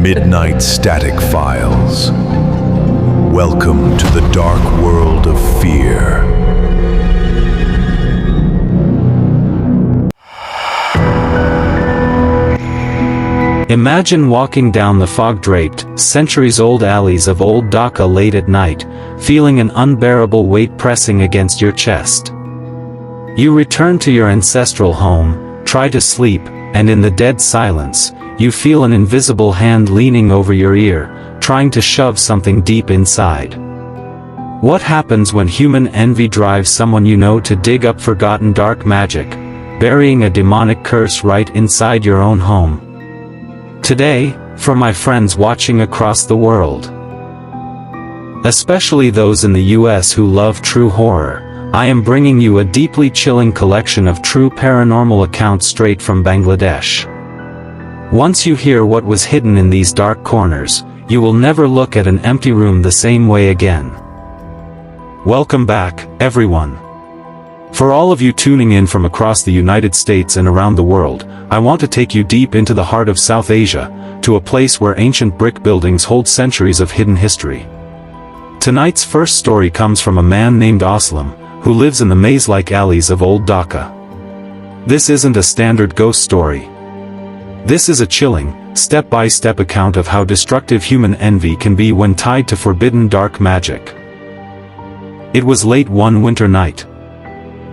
Midnight Static Files. Welcome to the dark world of fear. Imagine walking down the fog-draped, centuries-old alleys of old Dhaka late at night, feeling an unbearable weight pressing against your chest. You return to your ancestral home, try to sleep, and in the dead silence, you feel an invisible hand leaning over your ear, trying to shove something deep inside. What happens when human envy drives someone you know to dig up forgotten dark magic, burying a demonic curse right inside your own home? Today, for my friends watching across the world, especially those in the US who love true horror, I am bringing you a deeply chilling collection of true paranormal accounts straight from Bangladesh. Once you hear what was hidden in these dark corners, you will never look at an empty room the same way again. Welcome back, everyone. For all of you tuning in from across the United States and around the world, I want to take you deep into the heart of South Asia, to a place where ancient brick buildings hold centuries of hidden history. Tonight's first story comes from a man named Aslam, who lives in the maze-like alleys of old Dhaka. This isn't a standard ghost story. This is a chilling, step-by-step account of how destructive human envy can be when tied to forbidden dark magic. It was late one winter night.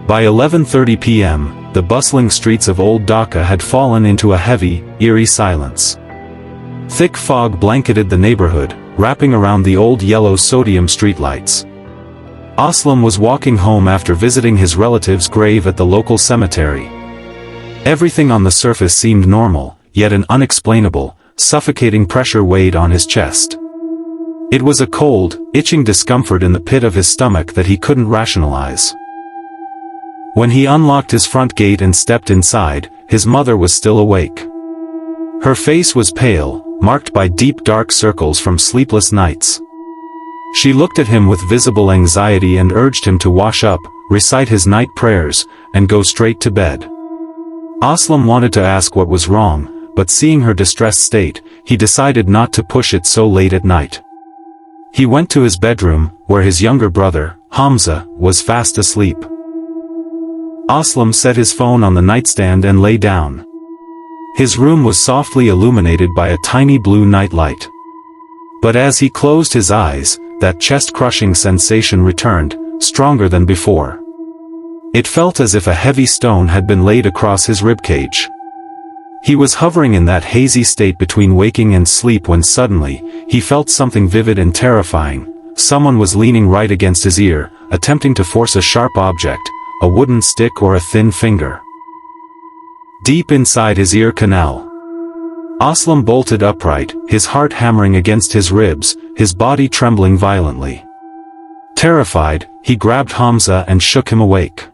By 11:30 p.m., the bustling streets of old Dhaka had fallen into a heavy, eerie silence. Thick fog blanketed the neighborhood, wrapping around the old yellow sodium streetlights. Aslam was walking home after visiting his relative's grave at the local cemetery. Everything on the surface seemed normal, yet an unexplainable, suffocating pressure weighed on his chest. It was a cold, itching discomfort in the pit of his stomach that he couldn't rationalize. When he unlocked his front gate and stepped inside, his mother was still awake. Her face was pale, marked by deep dark circles from sleepless nights. She looked at him with visible anxiety and urged him to wash up, recite his night prayers, and go straight to bed. Aslam wanted to ask what was wrong, but seeing her distressed state, he decided not to push it so late at night. He went to his bedroom, where his younger brother, Hamza, was fast asleep. Aslam set his phone on the nightstand and lay down. His room was softly illuminated by a tiny blue nightlight. But as he closed his eyes, that chest-crushing sensation returned, stronger than before. It felt as if a heavy stone had been laid across his ribcage. He was hovering in that hazy state between waking and sleep when suddenly, he felt something vivid and terrifying. Someone was leaning right against his ear, attempting to force a sharp object, a wooden stick or a thin finger. Deep inside his ear canal, Aslam bolted upright, his heart hammering against his ribs, his body trembling violently. Terrified, he grabbed Hamza and shook him awake.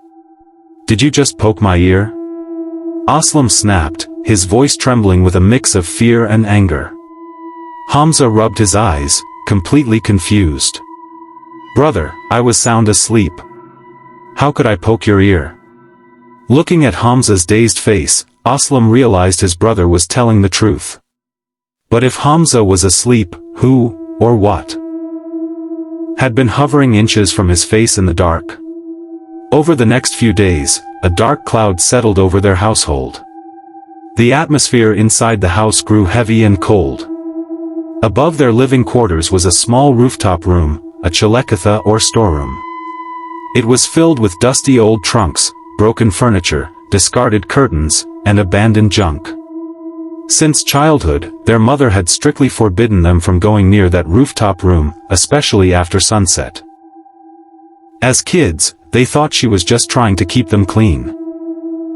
"Did you just poke my ear?" Aslam snapped, his voice trembling with a mix of fear and anger. Hamza rubbed his eyes, completely confused. "Brother, I was sound asleep. How could I poke your ear?" Looking at Hamza's dazed face, Aslam realized his brother was telling the truth. But if Hamza was asleep, who, or what, had been hovering inches from his face in the dark? Over the next few days, a dark cloud settled over their household. The atmosphere inside the house grew heavy and cold. Above their living quarters was a small rooftop room, a chalekatha or storeroom. It was filled with dusty old trunks, broken furniture, discarded curtains, and abandoned junk. Since childhood, their mother had strictly forbidden them from going near that rooftop room, especially after sunset. As kids, they thought she was just trying to keep them clean.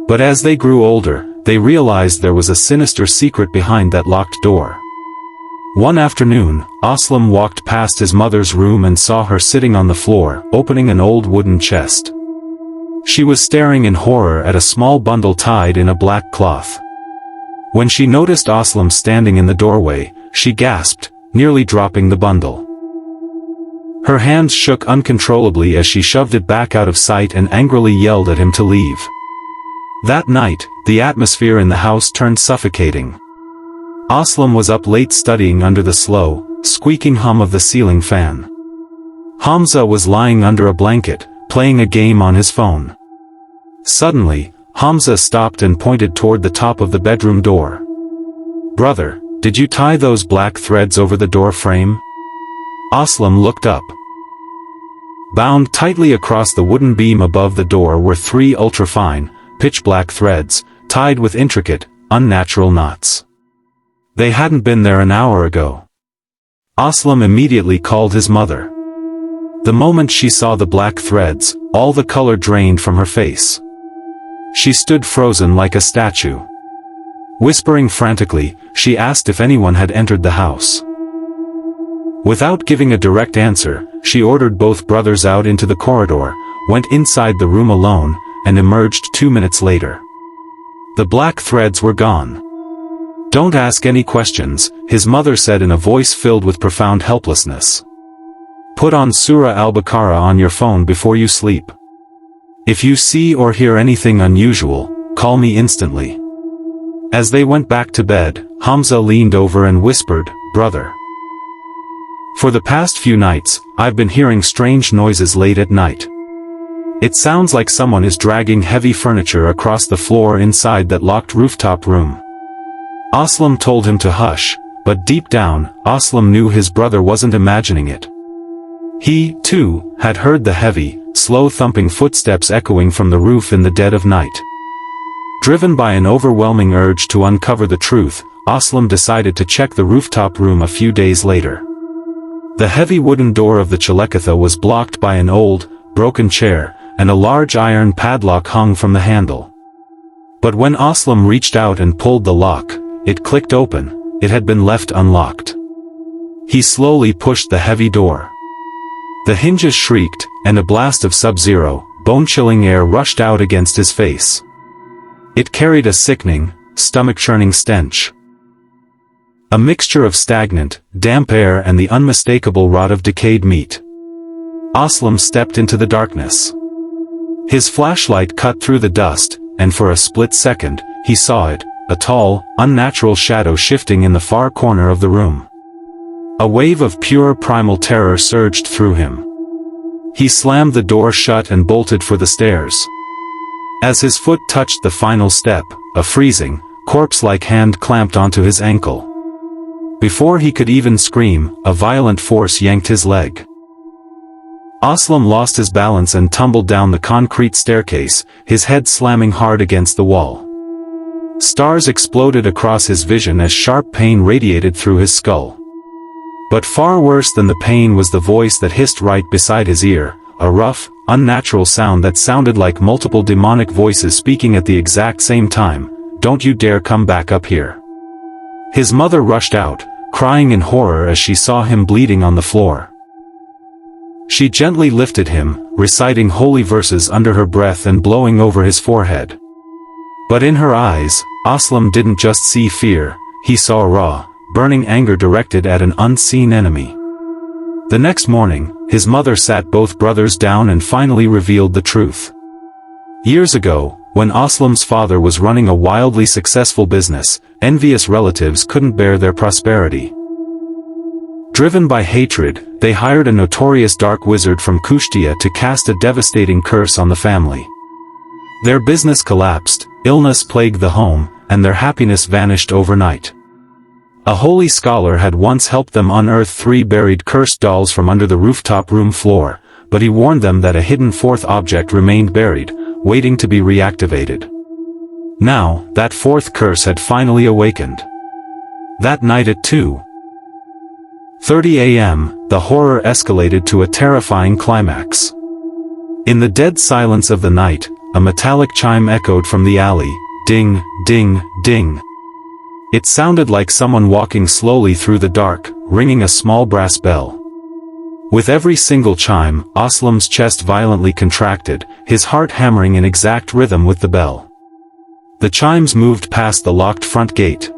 But as they grew older, they realized there was a sinister secret behind that locked door. One afternoon, Aslam walked past his mother's room and saw her sitting on the floor, opening an old wooden chest. She was staring in horror at a small bundle tied in a black cloth. When she noticed Aslam standing in the doorway, she gasped, nearly dropping the bundle. Her hands shook uncontrollably as she shoved it back out of sight and angrily yelled at him to leave. That night, the atmosphere in the house turned suffocating. Aslam was up late studying under the slow, squeaking hum of the ceiling fan. Hamza was lying under a blanket, playing a game on his phone. Suddenly, Hamza stopped and pointed toward the top of the bedroom door. "Brother, did you tie those black threads over the door frame?" Aslam looked up. Bound tightly across the wooden beam above the door were 3 ultrafine, pitch-black threads, tied with intricate, unnatural knots. They hadn't been there an hour ago. Aslam immediately called his mother. The moment she saw the black threads, all the color drained from her face. She stood frozen like a statue. Whispering frantically, she asked if anyone had entered the house. Without giving a direct answer, she ordered both brothers out into the corridor, went inside the room alone, and emerged 2 minutes later. The black threads were gone. "Don't ask any questions," his mother said in a voice filled with profound helplessness. "Put on Surah Al-Baqarah on your phone before you sleep. If you see or hear anything unusual, call me instantly." As they went back to bed, Hamza leaned over and whispered, "Brother. For the past few nights, I've been hearing strange noises late at night. It sounds like someone is dragging heavy furniture across the floor inside that locked rooftop room." Aslam told him to hush, but deep down, Aslam knew his brother wasn't imagining it. He, too, had heard the heavy, slow thumping footsteps echoing from the roof in the dead of night. Driven by an overwhelming urge to uncover the truth, Aslam decided to check the rooftop room a few days later. The heavy wooden door of the Chalekatha was blocked by an old, broken chair, and a large iron padlock hung from the handle. But when Aslam reached out and pulled the lock, it clicked open. It had been left unlocked. He slowly pushed the heavy door. The hinges shrieked, and a blast of sub-zero, bone-chilling air rushed out against his face. It carried a sickening, stomach-churning stench. A mixture of stagnant, damp air and the unmistakable rot of decayed meat. Aslam stepped into the darkness. His flashlight cut through the dust, and for a split second, he saw it, a tall, unnatural shadow shifting in the far corner of the room. A wave of pure primal terror surged through him. He slammed the door shut and bolted for the stairs. As his foot touched the final step, a freezing, corpse-like hand clamped onto his ankle. Before he could even scream, a violent force yanked his leg. Aslam lost his balance and tumbled down the concrete staircase, his head slamming hard against the wall. Stars exploded across his vision as sharp pain radiated through his skull. But far worse than the pain was the voice that hissed right beside his ear, a rough, unnatural sound that sounded like multiple demonic voices speaking at the exact same time. "Don't you dare come back up here." His mother rushed out, crying in horror as she saw him bleeding on the floor. She gently lifted him, reciting holy verses under her breath and blowing over his forehead. But in her eyes, Aslam didn't just see fear, he saw raw, burning anger directed at an unseen enemy. The next morning, his mother sat both brothers down and finally revealed the truth. Years ago, when Aslam's father was running a wildly successful business, envious relatives couldn't bear their prosperity. Driven by hatred, they hired a notorious dark wizard from Kushtia to cast a devastating curse on the family. Their business collapsed, illness plagued the home, and their happiness vanished overnight. A holy scholar had once helped them unearth 3 buried cursed dolls from under the rooftop room floor, but he warned them that a hidden 4th object remained buried, waiting to be reactivated. Now, that 4th curse had finally awakened. That night at 2:30 a.m., the horror escalated to a terrifying climax. In the dead silence of the night, a metallic chime echoed from the alley, ding, ding, ding. It sounded like someone walking slowly through the dark, ringing a small brass bell. With every single chime, Aslam's chest violently contracted, his heart hammering in exact rhythm with the bell. The chimes moved past the locked front gate.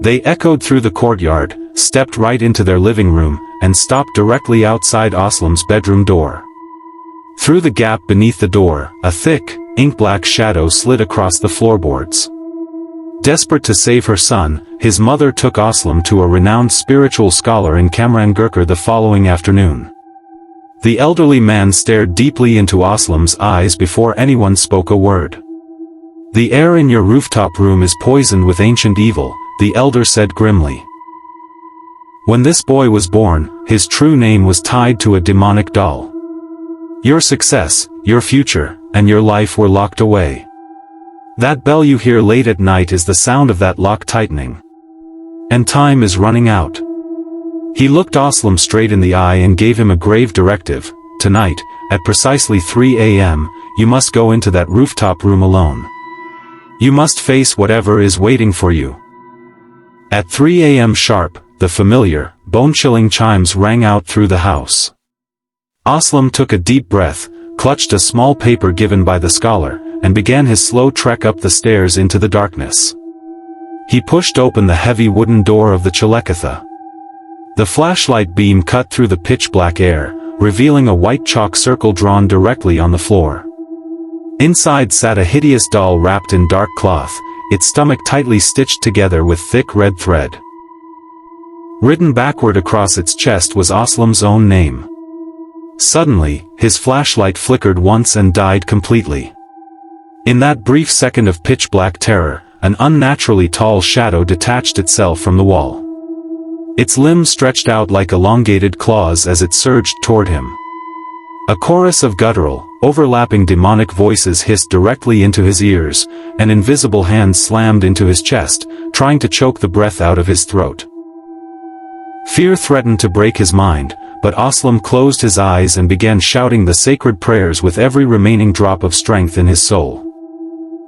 They echoed through the courtyard, stepped right into their living room, and stopped directly outside Aslam's bedroom door. Through the gap beneath the door, a thick, ink-black shadow slid across the floorboards. Desperate to save her son, his mother took Aslam to a renowned spiritual scholar in Kamrangurkar the following afternoon. The elderly man stared deeply into Aslam's eyes before anyone spoke a word. "The air in your rooftop room is poisoned with ancient evil," the elder said grimly. "When this boy was born, his true name was tied to a demonic doll. Your success, your future, and your life were locked away. That bell you hear late at night is the sound of that lock tightening. And time is running out." He looked Aslam straight in the eye and gave him a grave directive. "Tonight, at precisely 3 a.m., you must go into that rooftop room alone. You must face whatever is waiting for you." At 3 a.m. sharp, the familiar, bone-chilling chimes rang out through the house. Aslam took a deep breath, clutched a small paper given by the scholar, and began his slow trek up the stairs into the darkness. He pushed open the heavy wooden door of the Chalekatha. The flashlight beam cut through the pitch-black air, revealing a white chalk circle drawn directly on the floor. Inside sat a hideous doll wrapped in dark cloth, its stomach tightly stitched together with thick red thread. Written backward across its chest was Aslam's own name. Suddenly, his flashlight flickered once and died completely. In that brief second of pitch-black terror, an unnaturally tall shadow detached itself from the wall. Its limbs stretched out like elongated claws as it surged toward him. A chorus of guttural, overlapping demonic voices hissed directly into his ears, an invisible hand slammed into his chest, trying to choke the breath out of his throat. Fear threatened to break his mind, but Aslam closed his eyes and began shouting the sacred prayers with every remaining drop of strength in his soul.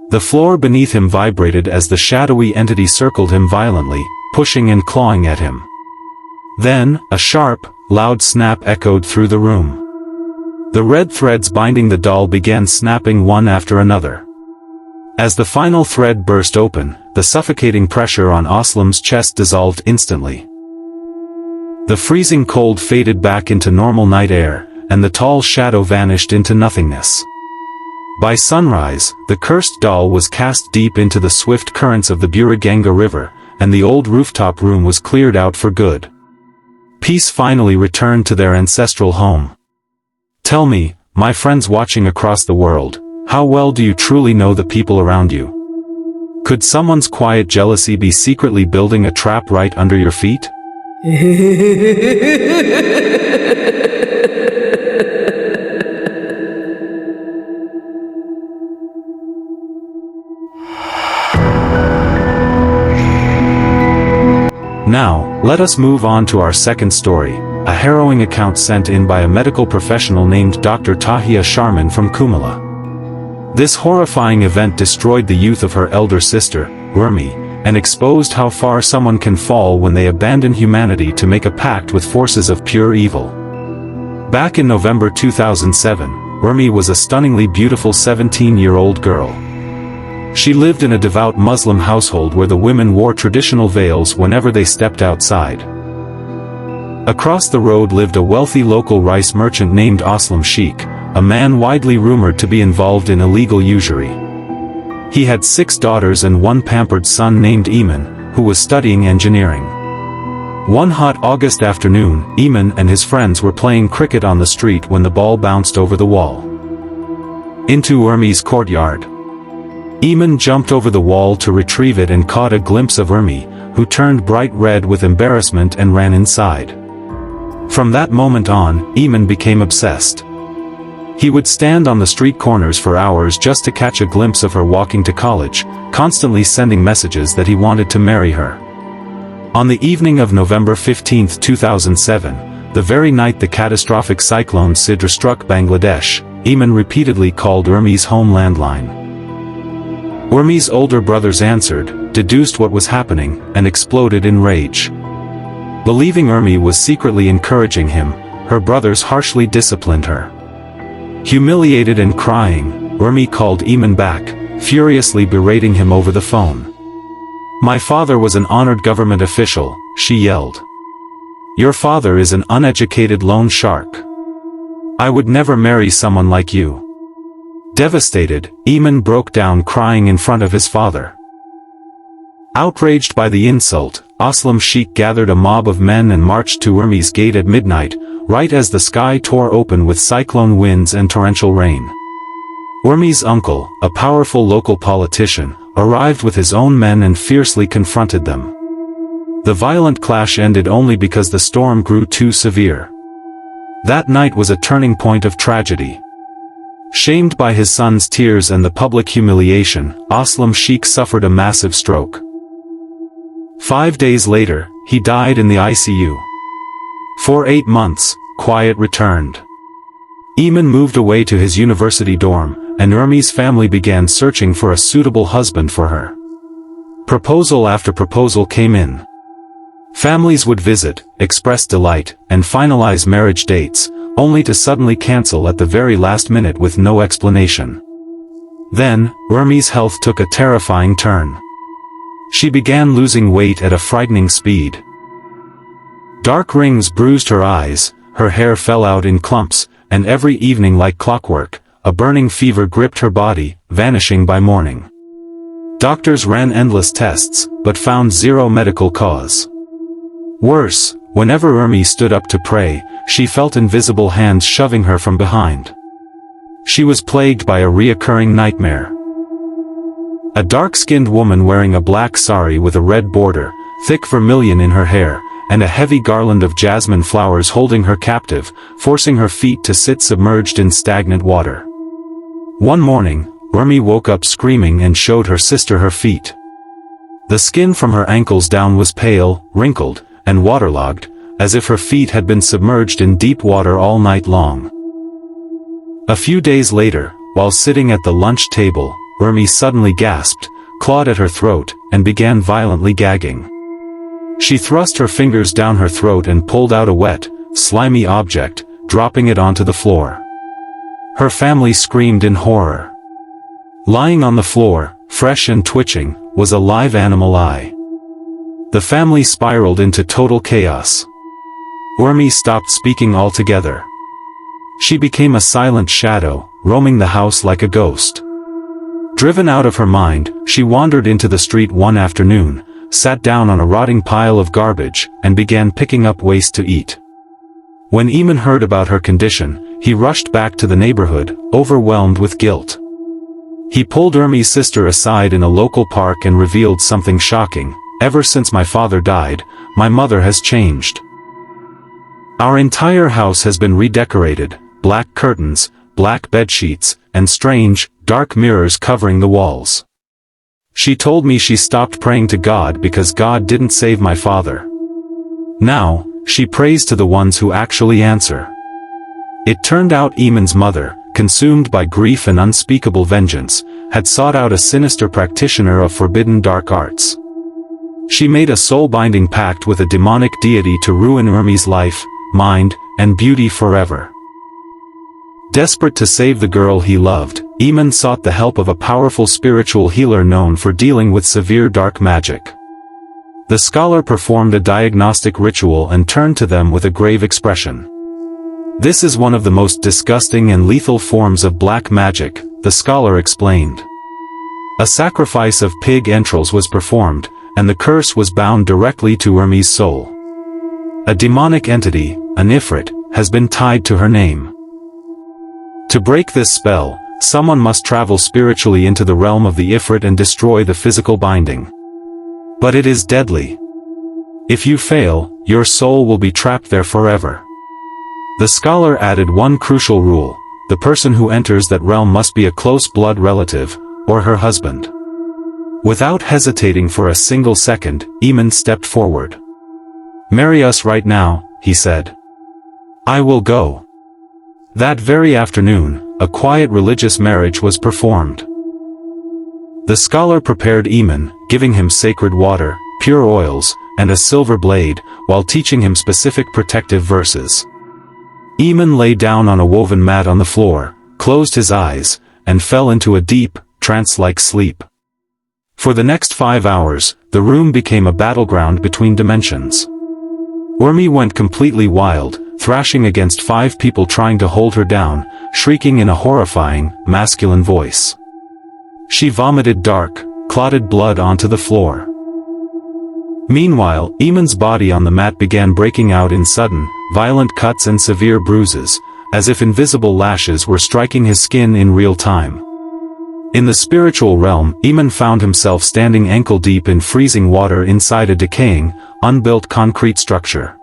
The floor beneath him vibrated as the shadowy entity circled him violently, pushing and clawing at him. Then, a sharp, loud snap echoed through the room. The red threads binding the doll began snapping one after another. As the final thread burst open, the suffocating pressure on Aslam's chest dissolved instantly. The freezing cold faded back into normal night air, and the tall shadow vanished into nothingness. By sunrise, the cursed doll was cast deep into the swift currents of the Buriganga River, and the old rooftop room was cleared out for good. Peace finally returned to their ancestral home. Tell me, my friends watching across the world, how well do you truly know the people around you? Could someone's quiet jealousy be secretly building a trap right under your feet? Now, let us move on to our second story, a harrowing account sent in by a medical professional named Dr. Tahia Sharman from Kumala. This horrifying event destroyed the youth of her elder sister, Urmi, and exposed how far someone can fall when they abandon humanity to make a pact with forces of pure evil. Back in November 2007, Urmi was a stunningly beautiful 17-year-old girl. She lived in a devout Muslim household where the women wore traditional veils whenever they stepped outside. Across the road lived a wealthy local rice merchant named Aslam Sheikh, a man widely rumored to be involved in illegal usury. He had 6 daughters and one pampered son named Eamon, who was studying engineering. One hot August afternoon, Eamon and his friends were playing cricket on the street when the ball bounced over the wall into Urmi's courtyard. Eamon jumped over the wall to retrieve it and caught a glimpse of Urmi, who turned bright red with embarrassment and ran inside. From that moment on, Eamon became obsessed. He would stand on the street corners for hours just to catch a glimpse of her walking to college, constantly sending messages that he wanted to marry her. On the evening of November 15, 2007, the very night the catastrophic cyclone Sidra struck Bangladesh, Eamon repeatedly called Urmi's home landline. Urmi's older brothers answered, deduced what was happening, and exploded in rage. Believing Urmi was secretly encouraging him, her brothers harshly disciplined her. Humiliated and crying, Urmi called Eamon back, furiously berating him over the phone. "My father was an honored government official," she yelled. "Your father is an uneducated loan shark. I would never marry someone like you." Devastated, Eamon broke down crying in front of his father. Outraged by the insult, Aslam Sheikh gathered a mob of men and marched to Urmi's gate at midnight, right as the sky tore open with cyclone winds and torrential rain. Urmi's uncle, a powerful local politician, arrived with his own men and fiercely confronted them. The violent clash ended only because the storm grew too severe. That night was a turning point of tragedy. Shamed by his son's tears and the public humiliation, Aslam Sheikh suffered a massive stroke. 5 days later, he died in the ICU. For 8 months, quiet returned. Eamon moved away to his university dorm, and Urmi's family began searching for a suitable husband for her. Proposal after proposal came in. Families would visit, express delight, and finalize marriage dates, only to suddenly cancel at the very last minute with no explanation. Then, Urmi's health took a terrifying turn. She began losing weight at a frightening speed. Dark rings bruised her eyes, her hair fell out in clumps, and every evening like clockwork, a burning fever gripped her body, vanishing by morning. Doctors ran endless tests, but found zero medical cause. Worse, whenever Urmi stood up to pray, she felt invisible hands shoving her from behind. She was plagued by a reoccurring nightmare. A dark-skinned woman wearing a black sari with a red border, thick vermilion in her hair, and a heavy garland of jasmine flowers holding her captive, forcing her feet to sit submerged in stagnant water. One morning, Urmi woke up screaming and showed her sister her feet. The skin from her ankles down was pale, wrinkled, and waterlogged, as if her feet had been submerged in deep water all night long. A few days later, while sitting at the lunch table, Urmi suddenly gasped, clawed at her throat, and began violently gagging. She thrust her fingers down her throat and pulled out a wet, slimy object, dropping it onto the floor. Her family screamed in horror. Lying on the floor, fresh and twitching, was a live animal eye. The family spiraled into total chaos. Urmi stopped speaking altogether. She became a silent shadow, roaming the house like a ghost. Driven out of her mind, she wandered into the street one afternoon, sat down on a rotting pile of garbage, and began picking up waste to eat. When Eamon heard about her condition, he rushed back to the neighborhood, overwhelmed with guilt. He pulled Urmi's sister aside in a local park and revealed something shocking. Ever since my father died, my mother has changed. Our entire house has been redecorated, black curtains, black bedsheets, and strange, dark mirrors covering the walls. She told me she stopped praying to God because God didn't save my father. Now, she prays to the ones who actually answer. It turned out Eamon's mother, consumed by grief and unspeakable vengeance, had sought out a sinister practitioner of forbidden dark arts. She made a soul-binding pact with a demonic deity to ruin Urmi's life, mind, and beauty forever. Desperate to save the girl he loved, Eamon sought the help of a powerful spiritual healer known for dealing with severe dark magic. The scholar performed a diagnostic ritual and turned to them with a grave expression. "This is one of the most disgusting and lethal forms of black magic," the scholar explained. A sacrifice of pig entrails was performed, and the curse was bound directly to Urmi's soul. A demonic entity, an ifrit, has been tied to her name. To break this spell, someone must travel spiritually into the realm of the ifrit and destroy the physical binding. But it is deadly. If you fail, your soul will be trapped there forever. The scholar added one crucial rule: the person who enters that realm must be a close blood relative, or her husband. Without hesitating for a single second, Eamon stepped forward. "Marry us right now," he said. "I will go." That very afternoon, a quiet religious marriage was performed. The scholar prepared Eamon, giving him sacred water, pure oils, and a silver blade, while teaching him specific protective verses. Eamon lay down on a woven mat on the floor, closed his eyes, and fell into a deep, trance-like sleep. For the next 5 hours, the room became a battleground between dimensions. Urmi went completely wild, thrashing against 5 people trying to hold her down, shrieking in a horrifying, masculine voice. She vomited dark, clotted blood onto the floor. Meanwhile, Eamon's body on the mat began breaking out in sudden, violent cuts and severe bruises, as if invisible lashes were striking his skin in real time. In the spiritual realm, Eamon found himself standing ankle-deep in freezing water inside a decaying, unbuilt concrete structure.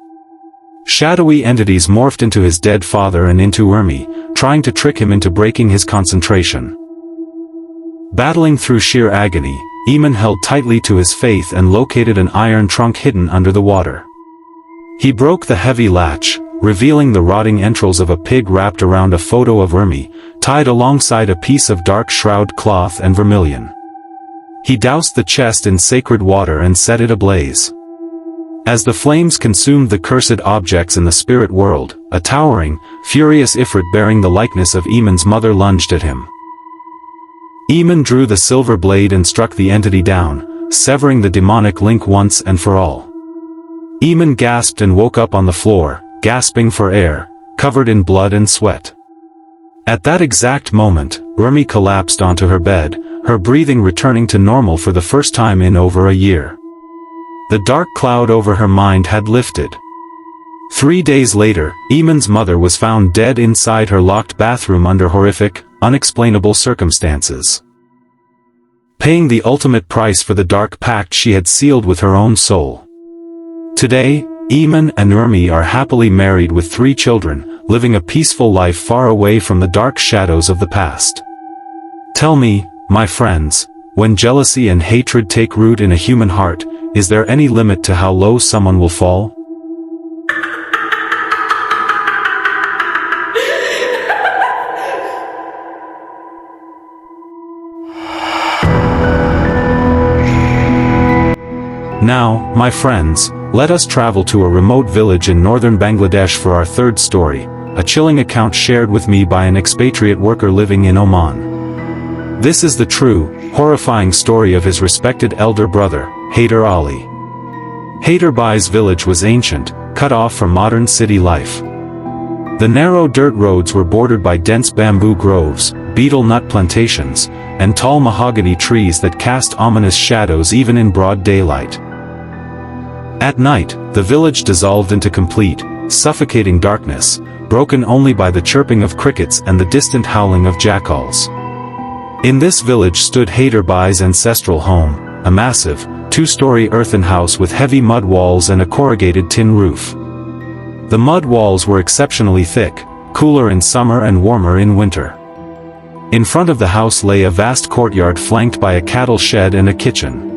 Shadowy entities morphed into his dead father and into Urmi, trying to trick him into breaking his concentration. Battling through sheer agony, Eamon held tightly to his faith and located an iron trunk hidden under the water. He broke the heavy latch, revealing the rotting entrails of a pig wrapped around a photo of Urmi, tied alongside a piece of dark shroud cloth and vermilion. He doused the chest in sacred water and set it ablaze. As the flames consumed the cursed objects in the spirit world, a towering, furious Ifrit bearing the likeness of Eamon's mother lunged at him. Eamon drew the silver blade and struck the entity down, severing the demonic link once and for all. Eamon gasped and woke up on the floor, gasping for air, covered in blood and sweat. At that exact moment, Urmi collapsed onto her bed, her breathing returning to normal for the first time in over a year. The dark cloud over her mind had lifted. 3 days later, Eamon's mother was found dead inside her locked bathroom under horrific, unexplainable circumstances. Paying the ultimate price for the dark pact she had sealed with her own soul. Today, Eamon and Urmi are happily married with 3 children, living a peaceful life far away from the dark shadows of the past. Tell me, my friends, when jealousy and hatred take root in a human heart, is there any limit to how low someone will fall? Now, my friends, let us travel to a remote village in northern Bangladesh for our third story, a chilling account shared with me by an expatriate worker living in Oman. This is the true, horrifying story of his respected elder brother, Haider Ali. Haider Bai's village was ancient, cut off from modern city life. The narrow dirt roads were bordered by dense bamboo groves, betel nut plantations, and tall mahogany trees that cast ominous shadows even in broad daylight. At night, the village dissolved into complete, suffocating darkness, broken only by the chirping of crickets and the distant howling of jackals. In this village stood Haider Bai's ancestral home, a massive, 2-story earthen house with heavy mud walls and a corrugated tin roof. The mud walls were exceptionally thick, cooler in summer and warmer in winter. In front of the house lay a vast courtyard flanked by a cattle shed and a kitchen.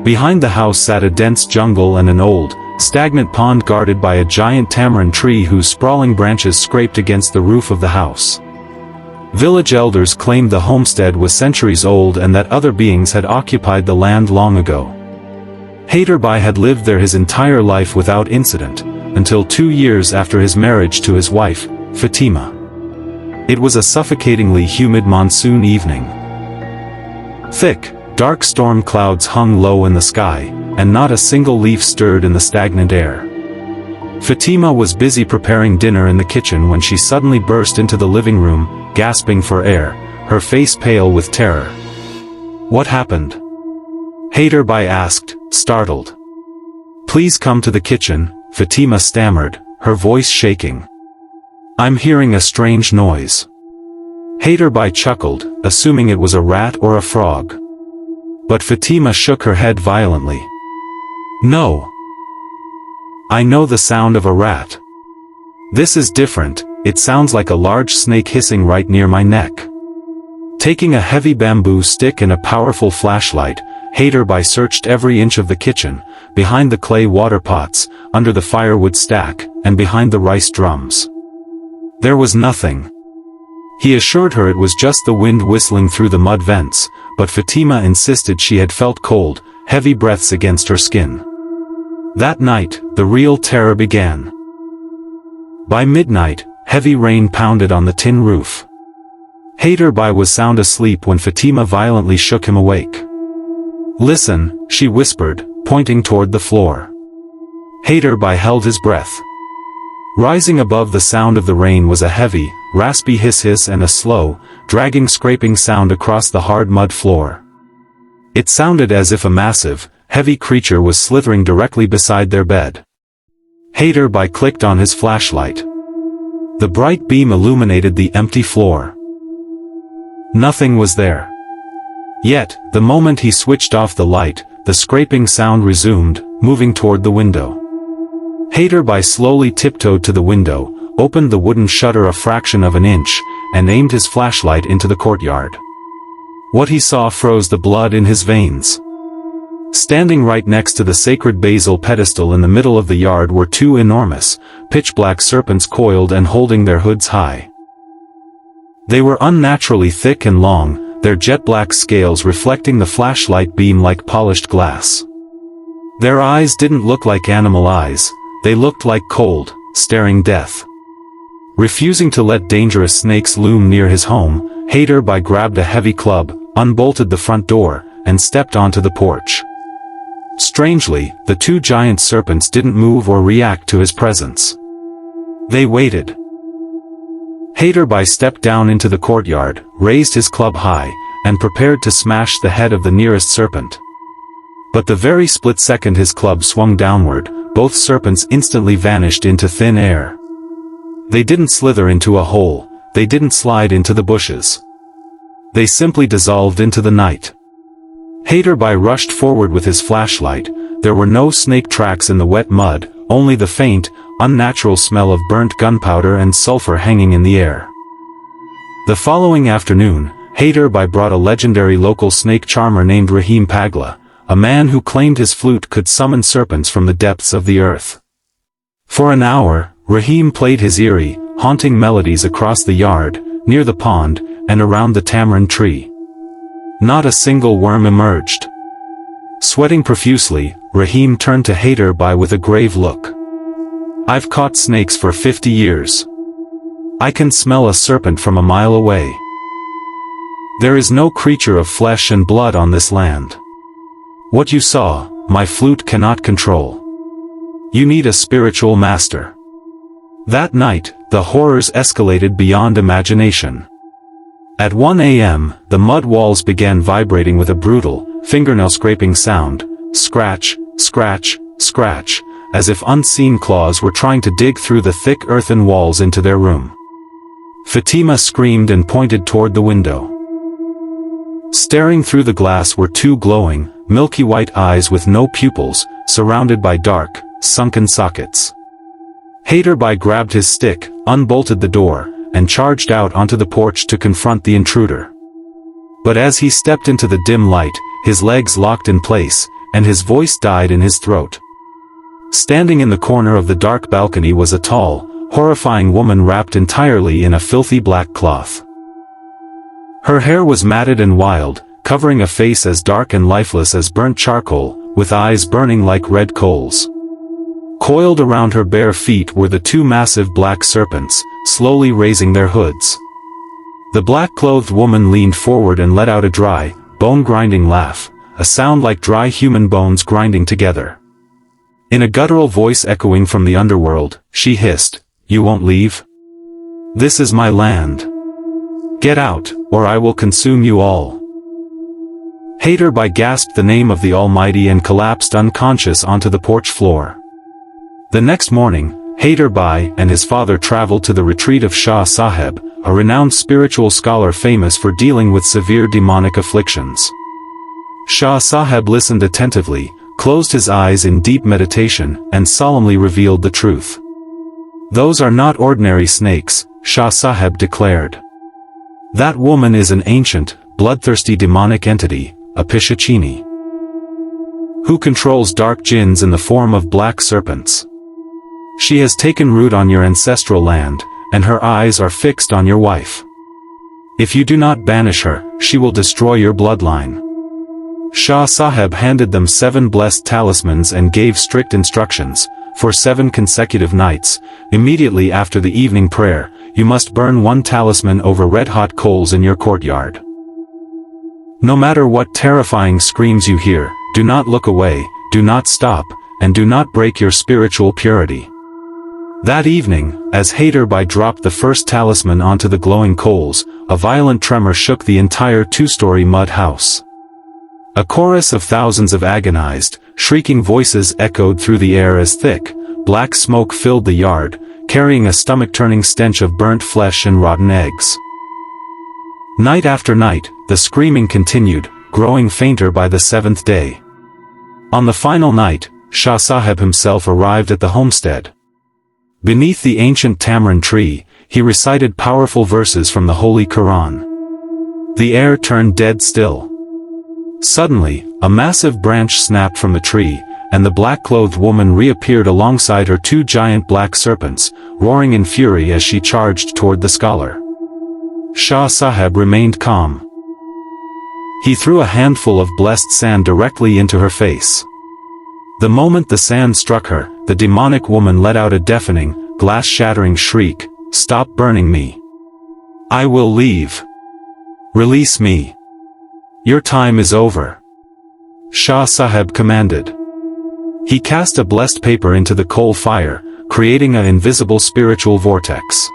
Behind the house sat a dense jungle and an old, stagnant pond guarded by a giant tamarind tree whose sprawling branches scraped against the roof of the house. Village elders claimed the homestead was centuries old and that other beings had occupied the land long ago. Haider Bai had lived there his entire life without incident, until 2 years after his marriage to his wife, Fatima. It was a suffocatingly humid monsoon evening. Thick, dark storm clouds hung low in the sky, and not a single leaf stirred in the stagnant air. Fatima was busy preparing dinner in the kitchen when she suddenly burst into the living room, gasping for air, her face pale with terror. What happened? Haider Bai asked, startled. Please come to the kitchen, Fatima stammered, her voice shaking. I'm hearing a strange noise. Haider Bai chuckled, assuming it was a rat or a frog. But Fatima shook her head violently. No. I know the sound of a rat. This is different, it sounds like a large snake hissing right near my neck. Taking a heavy bamboo stick and a powerful flashlight, Haider Bai searched every inch of the kitchen, behind the clay water pots, under the firewood stack, and behind the rice drums. There was nothing. He assured her it was just the wind whistling through the mud vents, but Fatima insisted she had felt cold, heavy breaths against her skin. That night, the real terror began. By midnight, heavy rain pounded on the tin roof. Haider Bai was sound asleep when Fatima violently shook him awake. Listen, she whispered, pointing toward the floor. Haider Bai held his breath. Rising above the sound of the rain was a heavy, raspy hiss and a slow, dragging scraping sound across the hard mud floor. It sounded as if a massive, heavy creature was slithering directly beside their bed. Hader clicked on his flashlight. The bright beam illuminated the empty floor. Nothing was there. Yet, the moment he switched off the light, the scraping sound resumed, moving toward the window. Hader slowly tiptoed to the window, opened the wooden shutter a fraction of an inch, and aimed his flashlight into the courtyard. What he saw froze the blood in his veins. Standing right next to the sacred basil pedestal in the middle of the yard were two enormous, pitch-black serpents coiled and holding their hoods high. They were unnaturally thick and long, their jet-black scales reflecting the flashlight beam like polished glass. Their eyes didn't look like animal eyes, they looked like cold, staring death. Refusing to let dangerous snakes loom near his home, Hader grabbed a heavy club, unbolted the front door, and stepped onto the porch. Strangely, the two giant serpents didn't move or react to his presence. They waited. Hader stepped down into the courtyard, raised his club high, and prepared to smash the head of the nearest serpent. But the very split second his club swung downward, both serpents instantly vanished into thin air. They didn't slither into a hole, they didn't slide into the bushes. They simply dissolved into the night. Hader rushed forward with his flashlight. There were no snake tracks in the wet mud, only the faint, unnatural smell of burnt gunpowder and sulfur hanging in the air. The following afternoon, Hader brought a legendary local snake charmer named Rahim Pagla, a man who claimed his flute could summon serpents from the depths of the earth. For an hour, Rahim played his eerie, haunting melodies across the yard, near the pond, and around the tamarind tree. Not a single worm emerged. Sweating profusely, Rahim turned to Hader with a grave look. "I've caught snakes for 50 years. I can smell a serpent from a mile away. There is no creature of flesh and blood on this land. What you saw, my flute cannot control. You need a spiritual master." That night, the horrors escalated beyond imagination. At 1 a.m., the mud walls began vibrating with a brutal, fingernail-scraping sound, scratch, scratch, scratch, as if unseen claws were trying to dig through the thick earthen walls into their room. Fatima screamed and pointed toward the window. Staring through the glass were two glowing, milky white eyes with no pupils, surrounded by dark, sunken sockets. Hader grabbed his stick, unbolted the door, and charged out onto the porch to confront the intruder. But as he stepped into the dim light, his legs locked in place, and his voice died in his throat. Standing in the corner of the dark balcony was a tall, horrifying woman wrapped entirely in a filthy black cloth. Her hair was matted and wild, covering a face as dark and lifeless as burnt charcoal, with eyes burning like red coals. Coiled around her bare feet were the two massive black serpents, slowly raising their hoods. The black-clothed woman leaned forward and let out a dry, bone-grinding laugh, a sound like dry human bones grinding together. In a guttural voice echoing from the underworld, she hissed, "You won't leave? This is my land. Get out, or I will consume you all." Hader gasped the name of the Almighty and collapsed unconscious onto the porch floor. The next morning, Hader and his father traveled to the retreat of Shah Sahib, a renowned spiritual scholar famous for dealing with severe demonic afflictions. Shah Sahib listened attentively, closed his eyes in deep meditation, and solemnly revealed the truth. "Those are not ordinary snakes," Shah Sahib declared. "That woman is an ancient, bloodthirsty demonic entity, a Pichachini, who controls dark jinns in the form of black serpents. She has taken root on your ancestral land, and her eyes are fixed on your wife. If you do not banish her, she will destroy your bloodline." Shah Sahib handed them 7 blessed talismans and gave strict instructions. For 7 consecutive nights, immediately after the evening prayer, you must burn 1 talisman over red-hot coals in your courtyard. No matter what terrifying screams you hear, do not look away, do not stop, and do not break your spiritual purity. That evening, as Haydarbai dropped the first talisman onto the glowing coals, a violent tremor shook the entire two-story mud house. A chorus of thousands of agonized, shrieking voices echoed through the air as thick, black smoke filled the yard, carrying a stomach-turning stench of burnt flesh and rotten eggs. Night after night, the screaming continued, growing fainter by the seventh day. On the final night, Shah Sahib himself arrived at the homestead. Beneath the ancient tamarind tree, he recited powerful verses from the Holy Quran. The air turned dead still. Suddenly, a massive branch snapped from the tree, and the black-clothed woman reappeared alongside her two giant black serpents, roaring in fury as she charged toward the scholar. Shah Sahib remained calm. He threw a handful of blessed sand directly into her face. The moment the sand struck her, the demonic woman let out a deafening, glass-shattering shriek, "Stop burning me! I will leave! Release me! Your time is over!" Shah Sahib commanded. He cast a blessed paper into the coal fire, creating an invisible spiritual vortex.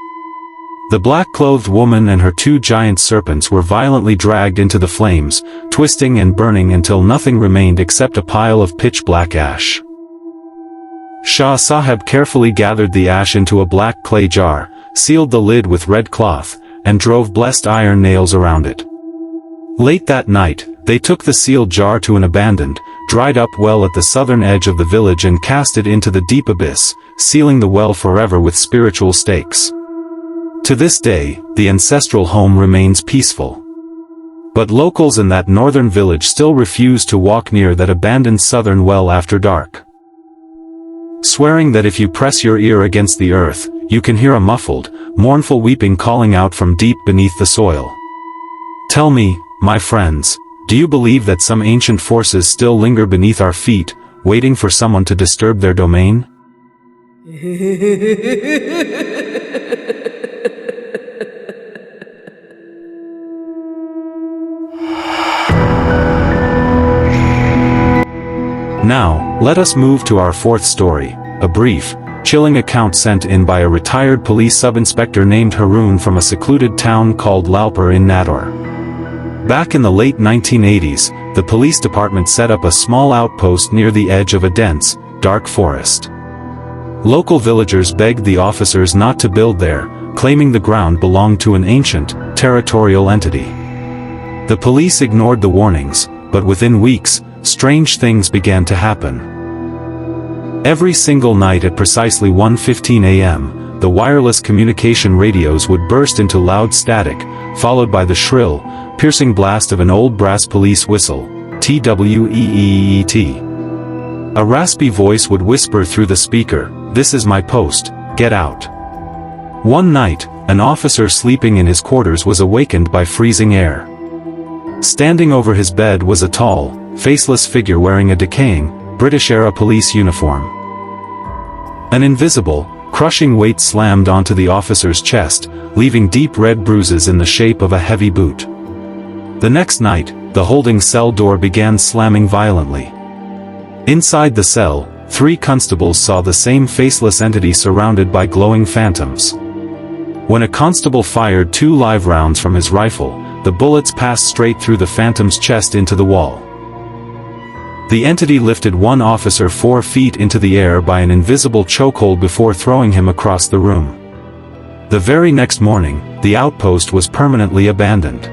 The black-clothed woman and her two giant serpents were violently dragged into the flames, twisting and burning until nothing remained except a pile of pitch-black ash. Shah Sahib carefully gathered the ash into a black clay jar, sealed the lid with red cloth, and drove blessed iron nails around it. Late that night, they took the sealed jar to an abandoned, dried-up well at the southern edge of the village and cast it into the deep abyss, sealing the well forever with spiritual stakes. To this day, the ancestral home remains peaceful. But locals in that northern village still refuse to walk near that abandoned southern well after dark, swearing that if you press your ear against the earth, you can hear a muffled, mournful weeping calling out from deep beneath the soil. Tell me, my friends, do you believe that some ancient forces still linger beneath our feet, waiting for someone to disturb their domain? Now, let us move to our fourth story, a brief, chilling account sent in by a retired police sub-inspector named Haroon from a secluded town called Lalpur in Nador. Back in the late 1980s, the police department set up a small outpost near the edge of a dense, dark forest. Local villagers begged the officers not to build there, claiming the ground belonged to an ancient, territorial entity. The police ignored the warnings, but within weeks, strange things began to happen. Every single night at precisely 1:15 a.m., the wireless communication radios would burst into loud static, followed by the shrill, piercing blast of an old brass police whistle, TWEEET. A raspy voice would whisper through the speaker, "This is my post, get out." One night, an officer sleeping in his quarters was awakened by freezing air. Standing over his bed was a tall, faceless figure wearing a decaying, British-era police uniform. An invisible, crushing weight slammed onto the officer's chest, leaving deep red bruises in the shape of a heavy boot. The next night, the holding cell door began slamming violently. Inside the cell, 3 constables saw the same faceless entity surrounded by glowing phantoms. When a constable fired 2 live rounds from his rifle, the bullets passed straight through the phantom's chest into the wall. The entity lifted one officer 4 feet into the air by an invisible chokehold before throwing him across the room. The very next morning, the outpost was permanently abandoned.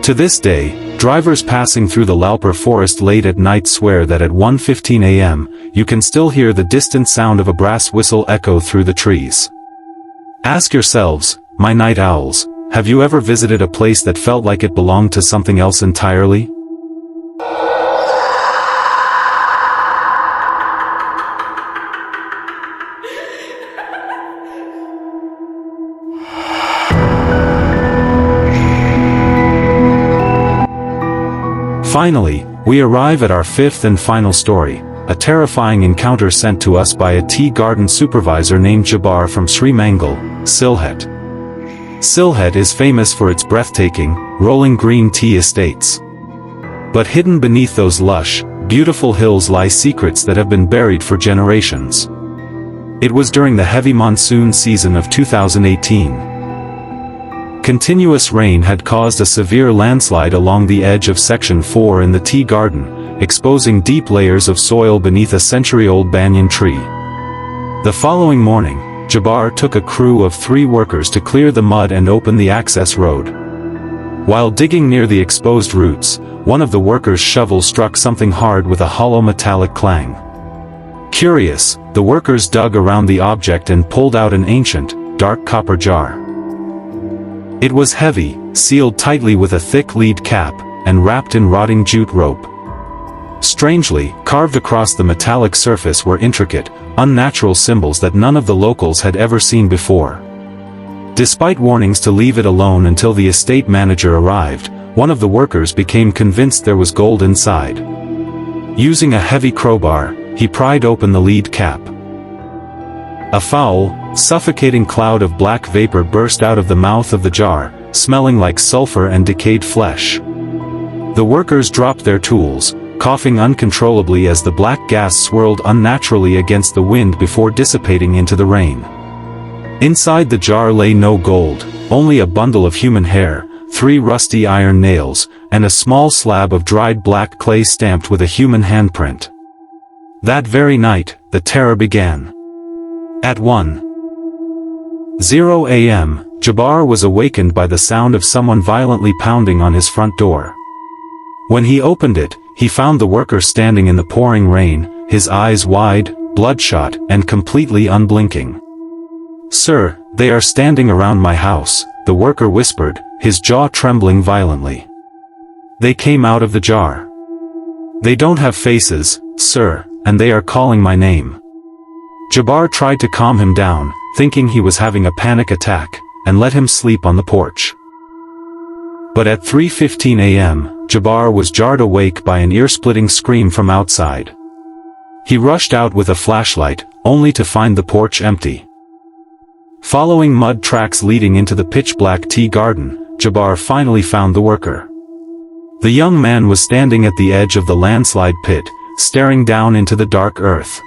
To this day, drivers passing through the Lalpur forest late at night swear that at 1:15 a.m., you can still hear the distant sound of a brass whistle echo through the trees. Ask yourselves, my night owls, have you ever visited a place that felt like it belonged to something else entirely? Finally, we arrive at our 5th and final story, a terrifying encounter sent to us by a tea garden supervisor named Jabbar from Sri Mangal, Sylhet. Sylhet is famous for its breathtaking, rolling green tea estates. But hidden beneath those lush, beautiful hills lie secrets that have been buried for generations. It was during the heavy monsoon season of 2018. Continuous rain had caused a severe landslide along the edge of Section 4 in the tea garden, exposing deep layers of soil beneath a century-old banyan tree. The following morning, Jabbar took a crew of 3 workers to clear the mud and open the access road. While digging near the exposed roots, one of the workers' shovels struck something hard with a hollow metallic clang. Curious, the workers dug around the object and pulled out an ancient, dark copper jar. It was heavy, sealed tightly with a thick lead cap, and wrapped in rotting jute rope. Strangely, carved across the metallic surface were intricate, unnatural symbols that none of the locals had ever seen before. Despite warnings to leave it alone until the estate manager arrived, one of the workers became convinced there was gold inside. Using a heavy crowbar, he pried open the lead cap. A foul, suffocating cloud of black vapor burst out of the mouth of the jar, smelling like sulfur and decayed flesh. The workers dropped their tools, coughing uncontrollably as the black gas swirled unnaturally against the wind before dissipating into the rain. Inside the jar lay no gold, only a bundle of human hair, 3 rusty iron nails, and a small slab of dried black clay stamped with a human handprint. That very night, the terror began. At 1:00 a.m., Jabbar was awakened by the sound of someone violently pounding on his front door. When he opened it, he found the worker standing in the pouring rain, his eyes wide, bloodshot, and completely unblinking. "Sir, they are standing around my house," the worker whispered, his jaw trembling violently. "They came out of the jar. They don't have faces, sir, and they are calling my name." Jabbar tried to calm him down, thinking he was having a panic attack, and let him sleep on the porch. But at 3:15 a.m., Jabbar was jarred awake by an ear-splitting scream from outside. He rushed out with a flashlight, only to find the porch empty. Following mud tracks leading into the pitch-black tea garden, Jabbar finally found the worker. The young man was standing at the edge of the landslide pit, staring down into the dark earth.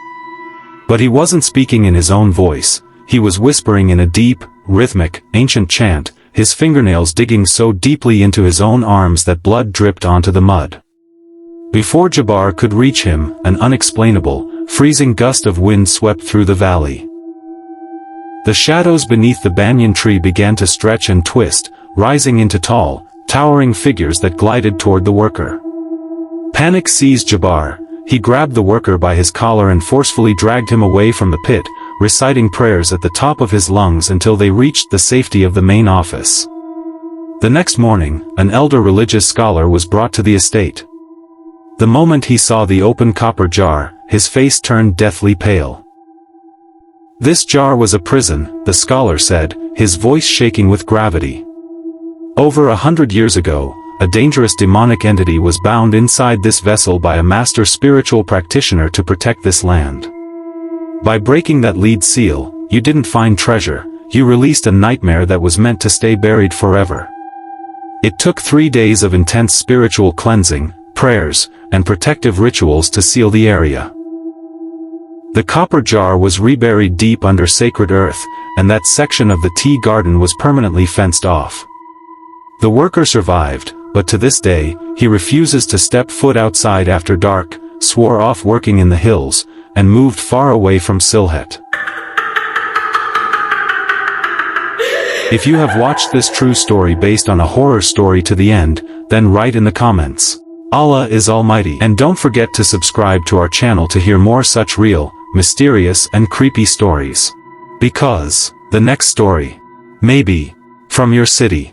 But he wasn't speaking in his own voice, he was whispering in a deep, rhythmic, ancient chant, his fingernails digging so deeply into his own arms that blood dripped onto the mud. Before Jabbar could reach him, an unexplainable, freezing gust of wind swept through the valley. The shadows beneath the banyan tree began to stretch and twist, rising into tall, towering figures that glided toward the worker. Panic seized Jabbar. He grabbed the worker by his collar and forcefully dragged him away from the pit, reciting prayers at the top of his lungs until they reached the safety of the main office. The next morning, an elder religious scholar was brought to the estate. The moment he saw the open copper jar, his face turned deathly pale. "This jar was a prison," the scholar said, his voice shaking with gravity. "Over 100 years ago, a dangerous demonic entity was bound inside this vessel by a master spiritual practitioner to protect this land. By breaking that lead seal, you didn't find treasure, you released a nightmare that was meant to stay buried forever. It took 3 days of intense spiritual cleansing, prayers, and protective rituals to seal the area. The copper jar was reburied deep under sacred earth, and that section of the tea garden was permanently fenced off. The worker survived, but to this day, he refuses to step foot outside after dark, swore off working in the hills, and moved far away from Sylhet. If you have watched this true story based on a horror story to the end, then write in the comments. Allah is Almighty. And don't forget to subscribe to our channel to hear more such real, mysterious and creepy stories. Because, the next story, may be, from your city.